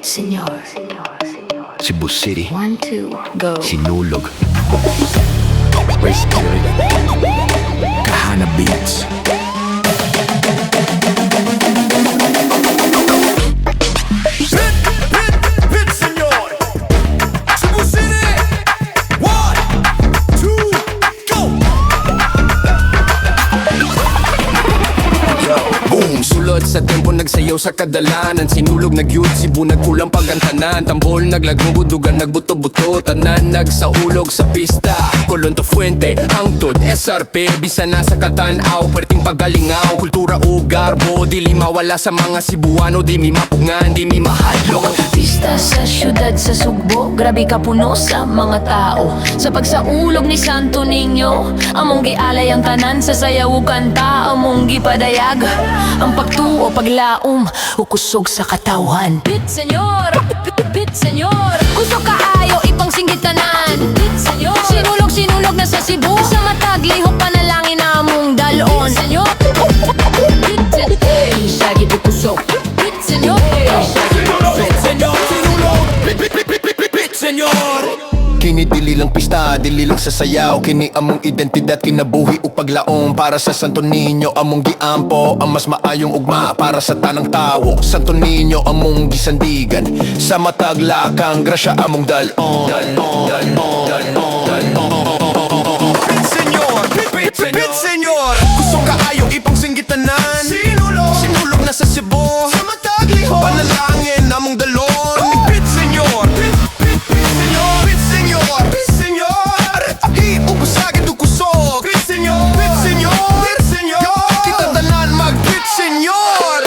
Señor. Cebu City, 1, 2, go. Sinulog, Race Good, Kahana Beats. Hit, Señor. Cebu City. 1, 2, go. Boom! Sulod sa tempo nagsayaw sa kadalanan. Sinulog gyud, Sibu nagkulampag ang tanan. Tambol naglagubo, Dughan nagbuto-buto. Tanan sa-ulog sa Pista, Kulon to Fuente, hangtod SRP. Bisan na sa katanaw, pwerting pagka-lingaw. Kultura o garbo, dili mawala sa mga Cebuano. Di mi mapungan, di mi mahadlok. Pista sa syudad sa Sugbo, grabe ka puno sa mga tao. Sa pagsaulog ni Santo Niño, among gi-alay ang tanan. Sa sayaw kanta, among gi-padayag. Ang pagtuo, pagla-um, ukusog sa katawhan. Bit Señor, bit Señor, kusog kaayo, ipang-singgit tanan. Bit Señor, sinulog na sa Sibu. Sa matag, lihok panalangin na among dalon. Bit Señor, bit Señor, sagi kusog. Bit Señor, Señor, kini dili lang pista, dili lang sa sayaw. Kini among identidad, kinabuhi ug pagla-um. Para sa Santo Niño, among giampo ang mas maayong ugma para sa tanang tawo. Santo Niño, among gisandigan. Sa matag lakang grasya among dalon. Hit, Señor. Gusto kaayo ipang-singgit tanan. Sinulog na sa Cebu. Sa matagliho, panalangin among dalon. Hit, Señor. Hit, Señor. Hit, Señor. Hit, Señor. Hiugusagin du kusog. Hit, Señor. Hit, Señor. Hit, Señor. Kita tanan mag-hit, Señor.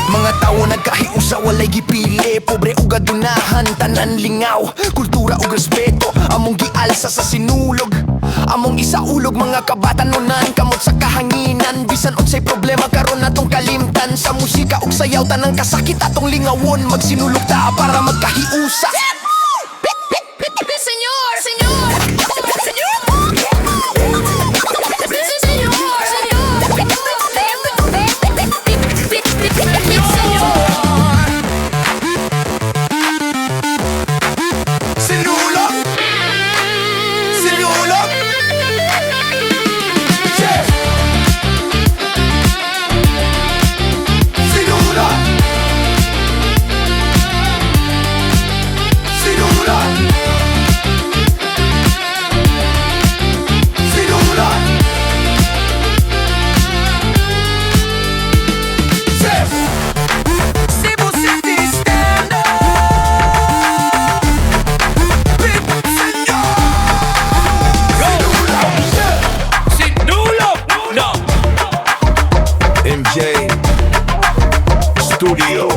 Mga tao nagkahiusa, walay gipili. Pobre ug adunahan, tanan lingaw. Kultura ug respeto, among gialsa sa sinulog. Among isaulog, mga kabatanunan. Kamot sa kahanginan, bisan unsay problema karon natong kalimtan. Sa musika ug sayaw, tanang kasakit atong lingawon. Magsinulog ta para magkahiusa. Señor, Señor, Señor. MJ Studio.